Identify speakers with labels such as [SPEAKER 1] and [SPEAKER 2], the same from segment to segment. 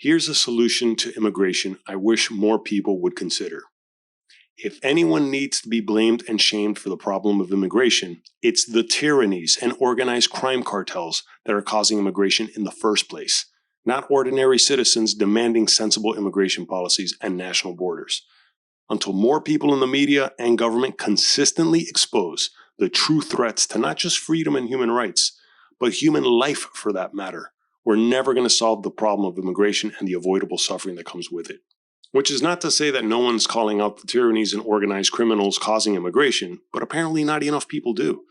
[SPEAKER 1] Here's a solution to immigration I wish more people would consider. If anyone needs to be blamed and shamed for the problem of immigration, it's the tyrannies and organized crime cartels that are causing immigration in the first place, not ordinary citizens demanding sensible immigration policies and national borders. Until more people in the media and government consistently expose the true threats to not just freedom and human rights, but human life for that matter, we're never going to solve the problem of immigration and the avoidable suffering that comes with it. Which is not to say that no one's calling out the tyrannies and organized criminals causing immigration, but apparently not enough people do.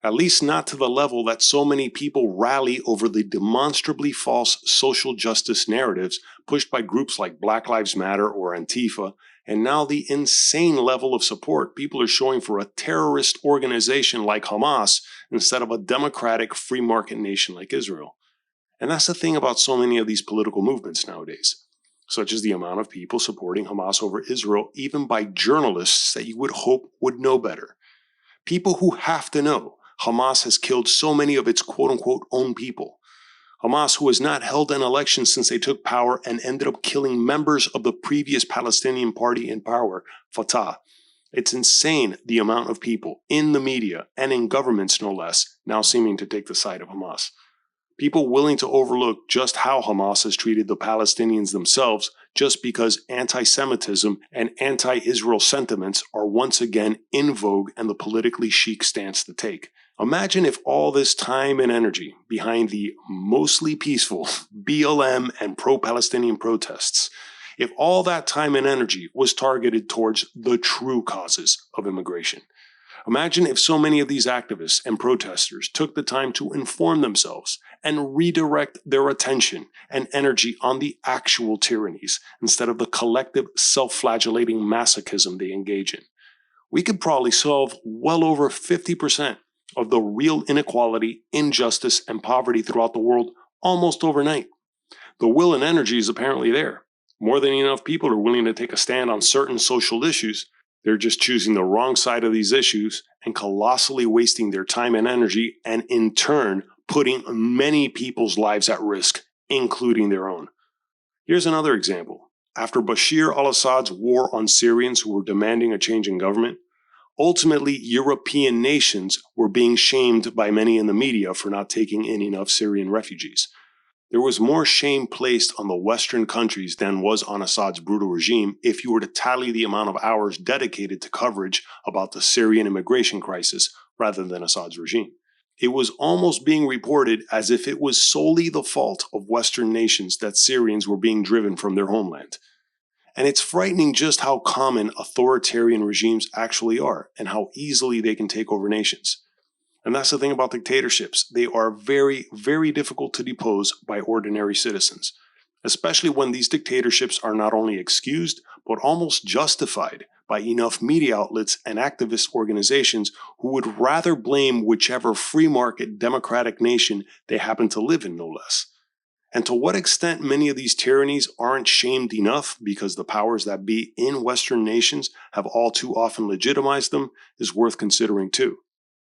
[SPEAKER 1] At least not to the level that so many people rally over the demonstrably false social justice narratives pushed by groups like Black Lives Matter or Antifa, and now the insane level of support people are showing for a terrorist organization like Hamas instead of a democratic free market nation like Israel. And that's the thing about so many of these political movements nowadays, such as the amount of people supporting Hamas over Israel, even by journalists that you would hope would know better. People who have to know Hamas has killed so many of its quote-unquote own people. Hamas, who has not held an election since they took power and ended up killing members of the previous Palestinian party in power, Fatah. It's insane the amount of people in the media and in governments, no less, now seeming to take the side of Hamas. People willing to overlook just how Hamas has treated the Palestinians themselves just because anti-Semitism and anti-Israel sentiments are once again in vogue and the politically chic stance to take. Imagine if all this time and energy behind the mostly peaceful BLM and pro-Palestinian protests, if all that time and energy was targeted towards the true causes of immigration. Imagine if so many of these activists and protesters took the time to inform themselves and redirect their attention and energy on the actual tyrannies instead of the collective self-flagellating masochism they engage in. We could probably solve well over 50% of the real inequality, injustice, and poverty throughout the world almost overnight. The will and energy is apparently there. More than enough people are willing to take a stand on certain social issues. They're just choosing the wrong side of these issues and colossally wasting their time and energy, and in turn, putting many people's lives at risk, including their own. Here's another example. After Bashar al-Assad's war on Syrians who were demanding a change in government, ultimately European nations were being shamed by many in the media for not taking in enough Syrian refugees. There was more shame placed on the Western countries than was on Assad's brutal regime if you were to tally the amount of hours dedicated to coverage about the Syrian immigration crisis rather than Assad's regime. It was almost being reported as if it was solely the fault of Western nations that Syrians were being driven from their homeland. And it's frightening just how common authoritarian regimes actually are and how easily they can take over nations. And that's the thing about dictatorships. They are very, very difficult to depose by ordinary citizens, especially when these dictatorships are not only excused, but almost justified by enough media outlets and activist organizations who would rather blame whichever free market democratic nation they happen to live in, no less. And to what extent many of these tyrannies aren't shamed enough because the powers that be in Western nations have all too often legitimized them is worth considering too.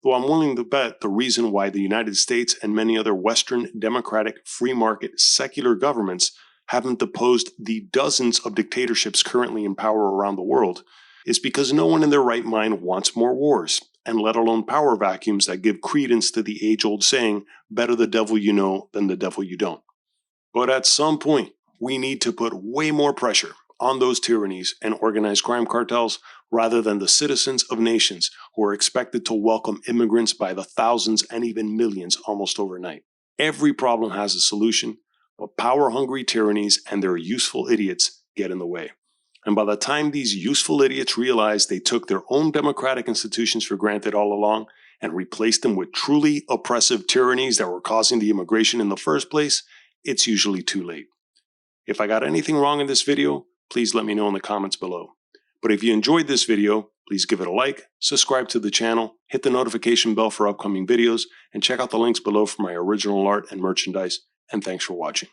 [SPEAKER 1] Though I'm willing to bet the reason why the United States and many other Western democratic free market secular governments haven't deposed the dozens of dictatorships currently in power around the world is because no one in their right mind wants more wars, and let alone power vacuums that give credence to the age-old saying, better the devil you know than the devil you don't. But at some point, we need to put way more pressure on those tyrannies and organized crime cartels rather than the citizens of nations who are expected to welcome immigrants by the thousands and even millions almost overnight. Every problem has a solution, but power-hungry tyrannies and their useful idiots get in the way. And by the time these useful idiots realize they took their own democratic institutions for granted all along and replaced them with truly oppressive tyrannies that were causing the immigration in the first place, it's usually too late. If I got anything wrong in this video, please let me know in the comments below. But if you enjoyed this video, please give it a like, subscribe to the channel, hit the notification bell for upcoming videos, and check out the links below for my original art and merchandise. And thanks for watching.